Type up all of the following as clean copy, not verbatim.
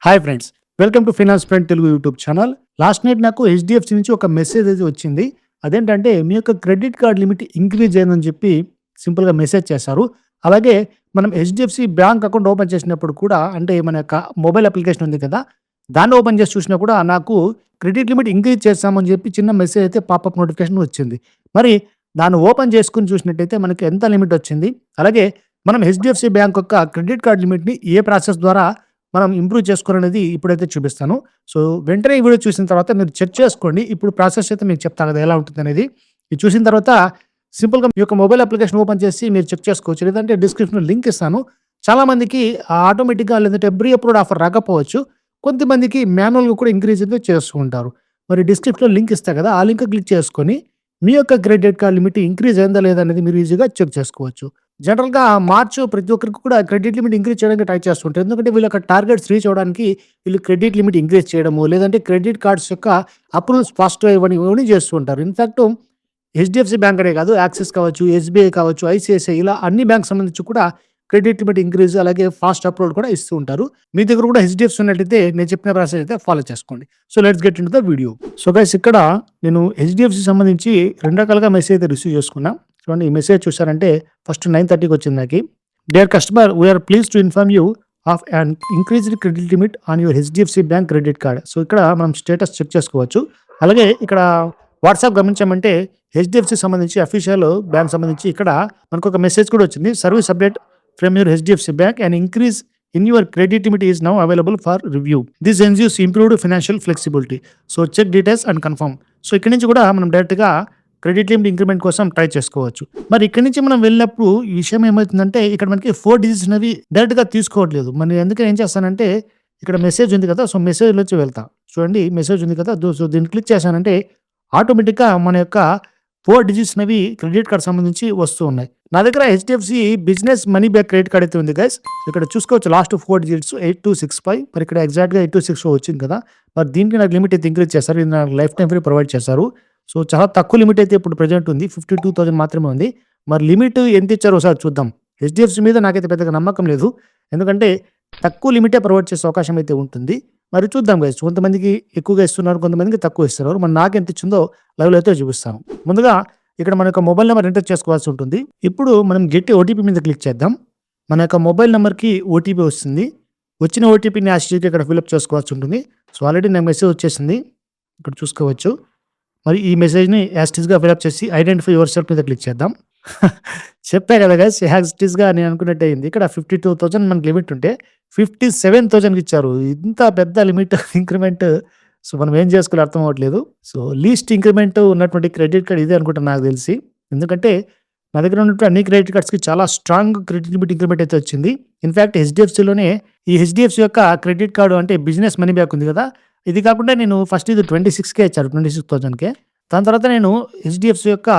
Hi friends. Welcome to finance friend Telugu YouTube channel. Last night నాకు HDFC నుంచి ఒక message అయితే వచ్చింది. అదేంటంటే మీ యొక్క క్రెడిట్ కార్డ్ లిమిట్ ఇంక్రీజ్ అయిందని చెప్పి సింపుల్‌గా మెసేజ్ చేశారు. అలాగే మనం హెచ్‌డిఎఫ్‌సి బ్యాంక్ అకౌంట్ ఓపెన్ చేసినప్పుడు కూడా అంటే మన యొక్క మొబైల్ అప్లికేషన్ ఉంది కదా! దాన్ని ఓపెన్ చేసి చూసినా కూడా నాకు క్రెడిట్ లిమిట్ ఇంక్రీజ్ చేశామని చెప్పి చిన్న మెసేజ్ అయితే పాపప్ నోటిఫికేషన్ వచ్చింది. మరి దాన్ని ఓపెన్ చేసుకొని చూసినట్టయితే మనకి ఎంత లిమిట్ వచ్చింది? అలాగే మనం హెచ్‌డిఎఫ్‌సి బ్యాంక్ యొక్క క్రెడిట్ కార్డ్ లిమిట్‌ని ఏ ప్రాసెస్ ద్వారా మనం ఇంప్రూవ్ చేసుకోవాలనేది ఇప్పుడైతే చూపిస్తాను. సో, వెంటనే ఈ వీడియో చూసిన తర్వాత మీరు చెక్ చేసుకోండి. ఇప్పుడు ప్రాసెస్ అయితే మీకు చెప్తా కదా! ఎలా ఉంటుందనేది. ఇది చూసిన తర్వాత సింపుల్‌గా మీ యొక్క మొబైల్ అప్లికేషన్ ఓపెన్ చేసి మీరు చెక్ చేసుకోవచ్చు. లేదంటే డిస్క్రిప్షన్‌లో లింక్ ఇస్తాను. చాలామందికి ఆటోమేటిక్‌గా లేదంటే ప్రీ అప్రూవ్డ్ ఆఫర్ రాకపోవచ్చు. కొంతమందికి మాన్యువల్‌గా కూడా ఇంక్రీజ్ అయితే చేస్తూ ఉంటారు. మరి డిస్క్రిప్షన్‌లో లింక్ ఇస్తా కదా! ఆ లింక్ క్లిక్ చేసుకొని మీ యొక్క క్రెడిట్ కార్డ్ లిమిట్ ఇంక్రీజ్ అయిందా లేదా అనేది మీరు ఈజీగా చెక్ చేసుకోవచ్చు. జనరల్‌గా మార్చ్ ప్రతి ఒక్కరికి కూడా క్రెడిట్ లిమిట్ ఇంక్రీజ్ చేయడానికి ట్రై చేస్తుంటారు. ఎందుకంటే వీళ్ళ యొక్క టార్గెట్స్ రీచ్ అవ్వడానికి వీళ్ళు క్రెడిట్ లిమిట్ ఇంక్రీజ్ చేయడము, లేదంటే క్రెడిట్ కార్డ్స్ యొక్క అప్రూవల్స్ ఫాస్ట్‌గా ఇవన్నీ చేస్తూ ఉంటారు. ఇన్‌ఫాక్ట్ హెచ్‌డిఎఫ్‌సి బ్యాంక్ అనే కాదు, యాక్సిస్ కావచ్చు, ఎస్‌బీఐ కావచ్చు, ఐసీఐసీఐ ఇలా అన్ని బ్యాంక్స్ సంబంధించి కూడా క్రెడిట్ లిమిట్ ఇంక్రీజ్ అలాగే ఫాస్ట్ అప్రూవల్ కూడా ఇస్తూ ఉంటారు. మీ దగ్గర కూడా హెచ్‌డిఎఫ్‌సి ఉన్నట్టయితే నేను చెప్పిన ప్రాసెస్ అయితే ఫాలో చేసుకోండి. So, let's get into the video. So, guys ఇక్కడ నేను హెచ్‌డిఎఫ్‌సి సంబంధించి 2 రకాలుగా మెసేజ్ అయితే రిసీవ్ చేసుకున్నా. చూడండి, ఈ మెసేజ్ చూసారంటే ఫస్ట్ 9:30కి వచ్చింది నాకి. Dear customer, we are pleased to inform you of an increased credit limit on your HDFC bank credit card. So, ఇక్కడ మనం స్టేటస్ చెక్ చేసుకోవచ్చు. అలాగే ఇక్కడ వాట్సాప్ గమనించామంటే హెచ్‌డిఎఫ్‌సి సంబంధించి అఫీషియల్ బ్యాంక్ సంబంధించి ఇక్కడ మనకొక మెసేజ్ కూడా వచ్చింది. Service update from your HDFC bank and increase in your credit limit is now available for review. This ensures improved financial flexibility. So, check details and confirm. So, ఇక్కడి నుంచి కూడా మనం డైరెక్ట్‌గా క్రెడిట్ లిమిట్ ఇంక్రిమెంట్ కోసం try చేసుకోవచ్చు. మరి ఇక్కడి నుంచి మనం వెళ్ళినప్పుడు ఈ విషయం ఏమవుతుందంటే ఇక్కడ మనకి 4 డిజిట్స్ అనేవి డైరెక్ట్‌గా తీసుకోవట్లేదు. మరి అందుకని ఏం చేస్తానంటే ఇక్కడ మెసేజ్ ఉంది కదా! సో, మెసేజ్‌లోంచి వెళ్తా. చూడండి, మెసేజ్ ఉంది కదా! సో, దీన్ని క్లిక్ చేశానంటే ఆటోమేటిక్‌గా మన యొక్క 4 డిజిట్స్ అనేవి క్రెడిట్ కార్డ్ సంబంధించి వస్తూ ఉన్నాయి. నా దగ్గర HDFC business money back credit card అయితే ఉంది గైస్. ఇక్కడ చూసుకోవచ్చు లాస్ట్ 4 డిజిట్స్ 8265. మరి ఇక్కడ ఎగ్జాక్ట్‌గా 8264 వచ్చింది కదా! మరి దీనికి నాకు లిమిట్ అయితే ఇంక్రీజ్ చేశారు. ఇది నాకు లైఫ్ టైమ్ ఫ్రీ ప్రొవైడ్ చేశారు. సో, చాలా తక్కువ లిమిట్ అయితే ఇప్పుడు ప్రెజెంట్ ఉంది. 52,000 మాత్రమే ఉంది. మరి లిమిట్ ఎంత ఇచ్చారో ఒకసారి చూద్దాం. హెచ్‌డిఎఫ్‌సి మీద నాకైతే పెద్దగా నమ్మకం లేదు. ఎందుకంటే తక్కువ లిమిటే ప్రొవైడ్ చేసే అవకాశం అయితే ఉంటుంది. మరి చూద్దాం గైస్. కొంతమందికి ఎక్కువగా ఇస్తున్నారు, కొంతమందికి తక్కువ ఇస్తున్నారు. మరి నాకెంత ఇచ్చిందో లైవ్‌లో అయితే చూపిస్తాను. ముందుగా ఇక్కడ మన యొక్క మొబైల్ నంబర్ ఎంటర్ చేసుకోవాల్సి ఉంటుంది. ఇప్పుడు మనం గెట్ ఓటీపీ మీద క్లిక్ చేద్దాం. మన యొక్క మొబైల్ నంబర్‌కి ఓటీపీ వస్తుంది. వచ్చిన ఓటీపీని యాస్‌టీస్‌గా ఇక్కడ ఫిల్అప్ చేసుకోవాల్సి ఉంటుంది. సో, ఆల్రెడీ నాకు మెసేజ్ వచ్చేసింది. ఇక్కడ చూసుకోవచ్చు. మరి ఈ మెసేజ్‌ని యాస్‌టీస్‌గా ఫిల్అప్ చేసి ఐడెంటిఫై యువర్ సెల్ఫ్ మీద క్లిక్ చేద్దాం. చెప్పా కదా గైస్, యాస్‌టీస్‌గా నేను అనుకున్నట్టే అయింది. ఇక్కడ 52,000 మనకి లిమిట్ ఉంటే 57,000కి ఇచ్చారు. ఇంత పెద్ద లిమిట్ ఇంక్రిమెంట్. సో, మనం ఏం చేసుకోవాలో అర్థం అవ్వట్లేదు. సో, లీస్ట్ ఇంక్రిమెంట్ ఉన్నటువంటి క్రెడిట్ కార్డ్ ఇదే అనుకుంటా నాకు తెలిసి. ఎందుకంటే నా దగ్గర ఉన్నటువంటి అన్ని క్రెడిట్ కార్డ్స్‌కి చాలా స్ట్రాంగ్ క్రెడిట్ లిమిట్ ఇంక్రిమెంట్ అయితే వచ్చింది. ఇన్‌ఫాక్ట్ హెచ్‌డిఎఫ్‌సిలోనే ఈ హెచ్‌డిఎఫ్‌సి యొక్క క్రెడిట్ కార్డ్ అంటే బిజినెస్ మనీ బ్యాక్ ఉంది కదా! ఇది కాకుండా నేను ఫస్ట్ ఇది 26,000కే ఇచ్చారు. 26,000కే. దాని తర్వాత నేను హెచ్‌డిఎఫ్‌సి యొక్క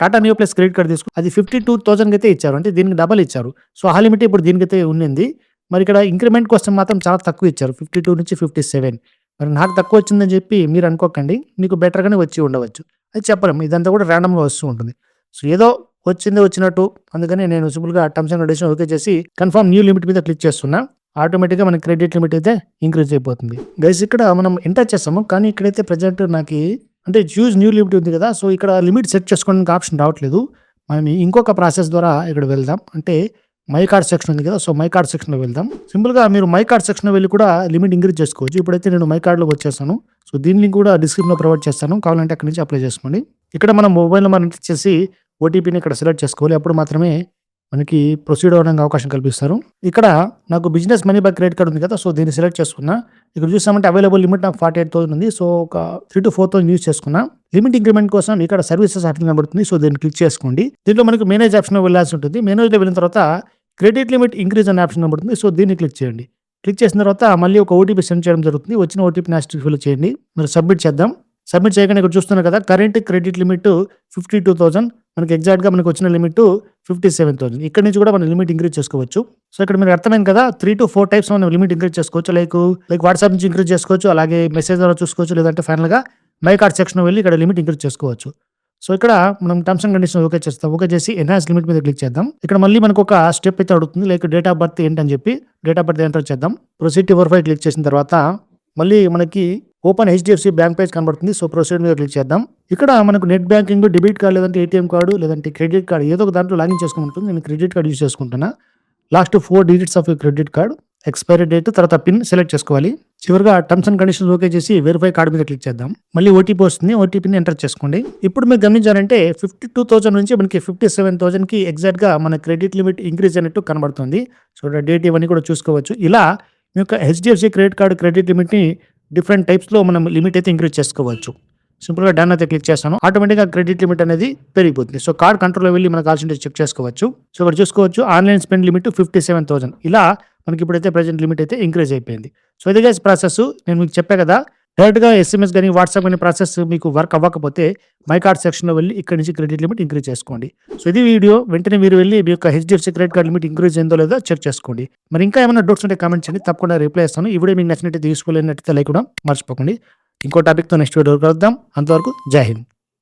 Tata neo plus credit card తీసుకుని అది 52,000కి అయితే ఇచ్చారు. అంటే దీనికి డబుల్ ఇచ్చారు. సో, ఆ లిమిట్ ఇప్పుడు దీనికైతే ఉండింది. మరి ఇక్కడ ఇంక్రిమెంట్ కోసం మాత్రం చాలా తక్కువ ఇచ్చారు. 52 నుంచి 57. మరి నాకు తక్కువ వచ్చిందని చెప్పి మీరు అనుకోకండి. మీకు బెటర్‌గానే వచ్చి ఉండవచ్చు. అది చెప్పలేం. ఇదంతా కూడా రాండమ్‌గా వస్తూ ఉంటుంది. సో, ఏదో వచ్చింది వచ్చినట్టు అందుకని నేను సింపుల్‌గా టర్మ్స్ అండ్ కండిషన్స్ ఓకే చేసి కన్ఫర్మ్ న్యూ లిమిట్ మీద క్లిక్ చేస్తున్నా. ఆటోమేటిక్‌గా మన క్రెడిట్ లిమిట్ అయితే ఇంక్రీజ్ అయిపోతుంది. గైస్ ఇక్కడ మనం ఎంటర్ చేసాము. కానీ ఇక్కడైతే ప్రెజెంట్ నాకి అంటే చూజ్ న్యూ లిమిట్ ఉంది కదా! సో, ఇక్కడ లిమిట్ సెట్ చేసుకోవడానికి ఆప్షన్ రావట్లేదు. మనం ఇంకొక ప్రాసెస్ ద్వారా ఇక్కడ వెళ్దాం. అంటే మై కార్డ్ సెక్షన్ ఉంది కదా! సో, మై కార్డ్ సెక్షన్‌లో వెళ్దాం. సింపుల్‌గా మీరు మై కార్డ్ సెక్షన్‌లో వెళ్లి కూడా లిమిట్ ఇంక్రీజ్ చేసుకోవచ్చు. ఇప్పుడైతే నేను మై కార్డ్‌లోకి వచ్చేసాను. సో, దీని లింక్ కూడా డిస్క్రిప్షన్‌లో ప్రొవైడ్ చేస్తాను. కావాలంటే అక్కడి నుంచి అప్లై చేసుకోండి. ఇక్కడ మనం మొబైల్ నంబర్ ఎంటర్ చేసి ఓటీపీని ఇక్కడ సెలెక్ట్ చేసుకోవాలి. అప్పుడు మాత్రమే మనకి ప్రొసీడ్ అవ్వడానికి అవకాశం కల్పిస్తారు. ఇక్కడ నాకు business money back credit card ఉంది కదా! సో, దీన్ని సెలెక్ట్ చేసుకున్నా. ఇక్కడ చూసామంటే అవైలబుల్ లిమిట్ నాకు 48,000 ఉంది. సో, ఒక 3,000-4,000 యూజ్ చేసుకున్నా. లిమిట్ ఇంక్రిమెంట్ కోసం ఇక్కడ సర్వీసెస్ ఆప్షన్ కనబడుతుంది. సో, దీన్ని క్లిక్ చేసుకోండి. దీంట్లో మనకు మేనేజ్ ఆప్షన్‌లో వెళ్ళాల్సి ఉంటుంది. మేనేజ్‌లో వెళ్ళిన తర్వాత క్రెడిట్ లిమిట్ ఇంక్రీజ్ అనే ఆప్షన్ కనబడుతుంది. సో, దీన్ని క్లిక్ చేయండి. క్లిక్ చేసిన తర్వాత మళ్ళీ ఒక ఓటీపీ సెండ్ చేయడం జరుగుతుంది. వచ్చిన ఓటీపీని యాస్‌టీస్‌గా ఫిల్ చేయండి. మరి సబ్మిట్ చేద్దాం. సబ్మిట్ చేయగానే ఇక్కడ చూస్తున్నారు కదా! Current credit limit 52,000. మనకి ఎగ్జాక్ట్‌గా మనకు వచ్చిన లిమిట్ 57,000. ఇక్కడి నుంచి కూడా మనం లిమిట్ ఇంక్రీజ్ చేసుకోవచ్చు. సో, ఇక్కడ మీకు అర్థమైంది కదా! 3-4 టైప్స్ మనం లిమిట్ ఇంక్రీజ్ చేసుకోవచ్చు. లైక్ వాట్సాప్ నుంచి ఇంక్రీజ్ చేసుకోవచ్చు. అలాగే మెసేజ్ ద్వారా చూసుకోవచ్చు. లేదంటే ఫైనల్‌గా మై కార్డ్ సెక్షన్‌లో వెళ్లి ఇక్కడ లిమిట్ ఇంక్రీజ్ చేసుకోవచ్చు. సో, ఇక్కడ మనం టర్మ్స్ అండ్ కండిషన్స్ ఓకే చేస్తాం. ఓకే చేసి ఎన్హాన్స్ లిమిట్ మీద క్లిక్ చేద్దాం. ఇక్కడ మళ్ళీ మనకొక స్టెప్ అయితే అడుగుతుంది. లైక్ డేట్ ఆఫ్ బర్త్ ఏంటని చెప్పి డేట్ ఆఫ్ బర్త్ ఎంటర్ చేద్దాం. ప్రొసీడ్ టు వెరిఫై క్లిక్ చేసిన తర్వాత మళ్ళీ మనకి ఓపెన్ హెచ్‌డిఎఫ్‌సి బ్యాంక్ పేజ్ కనబడుతుంది. సో, ప్రొసీడ్ మీద క్లిక్ చేద్దాం. ఇక్కడ మనకు నెట్ బ్యాంకింగ్, డెబిట్ కార్డ్ లేదంటే ఏటీఎం కార్డ్ లేదంటే క్రెడిట్ కార్డ్ ఏదో ఒక దాంట్లో లాగిన్ చేసుకోమంటుంది. నేను క్రెడిట్ కార్డ్ యూజ్ చేసుకుంటున్నా. Last 4 digits of your credit card, expiry date తర్వాత పిన్ సెలెక్ట్ చేసుకోవాలి. చివరగా టర్మ్స్ అండ్ కండిషన్స్ ఓకే చేసి వెరిఫై కార్డ్ మీద క్లిక్ చేద్దాం. మళ్ళీ ఓటీపీ వస్తుంది. ఓటీపీని ఎంటర్ చేసుకోండి. ఇప్పుడు మీరు గమనించారంటే 52,000 నుంచి మనకి 57,000కి ఎగ్జాక్ట్‌గా మన క్రెడిట్ లిమిట్ ఇంక్రీజ్ అయినట్టు కనబడుతుంది. సో, డేట్ ఇవన్నీ కూడా చూసుకోవచ్చు. ఇలా మీ యొక్క హెచ్‌డిఎఫ్‌సి క్రెడిట్ కార్డ్ క్రెడిట్ లిమిట్‌ని డిఫరెంట్ టైప్స్‌లో మనం లిమిట్ అయితే ఇంక్రీజ్ చేసుకోవచ్చు. సింపుల్‌గా డన్ అయితే క్లిక్ చేస్తాను. ఆటోమేటిక్‌గా క్రెడిట్ లిమిట్ అనేది పెరిగిపోతుంది. సో, కార్డ్ కంట్రోల్‌లో వెళ్లి మన కావాల్సింది చెక్ చేసుకోవచ్చు. సో, ఇక్కడ చూసుకోవచ్చు ఆన్‌లైన్ స్పెండ్ లిమిట్ 57,000 ఇలా మనకి ఇప్పుడైతే ప్రెజెంట్ లిమిట్ అయితే ఇంక్రీజ్ అయిపోయింది. సో, ఇది గైస్ ప్రాసెస్. నేను మీకు చెప్పా కదా! డైరెక్ట్‌గా ఎస్ఎంఎస్ గాని, వాట్సాప్ గాని ప్రాసెస్ మీకు వర్క్ అవ్వకపోతే మై కార్డ్ సెక్షన్‌లో వెళ్లి ఇక్కడి నుంచి క్రెడిట్ లిమిట్ ఇంక్రీజ్ చేసుకోండి. సో, ఇది వీడియో. వెంటనే మీరు వెళ్లి మీ యొక్క HDFC credit card limit increase అయిందో లేదో చెక్ చేసుకోండి. మరి ఇంకా ఏమైనా డౌట్స్ ఉంటే కామెంట్ చేయండి. తప్పకుండా రిప్లై ఇస్తాను. ఈ వీడియో మీకు నచ్చినట్లయితే యూజ్‌ఫుల్ అయినట్లయితే లైక్ కూడా మర్చిపోకండి. ఇంకో టాపిక్‌తో నెక్స్ట్ వీడియోలో కలుద్దాం. అంతవరకు జై హింద్.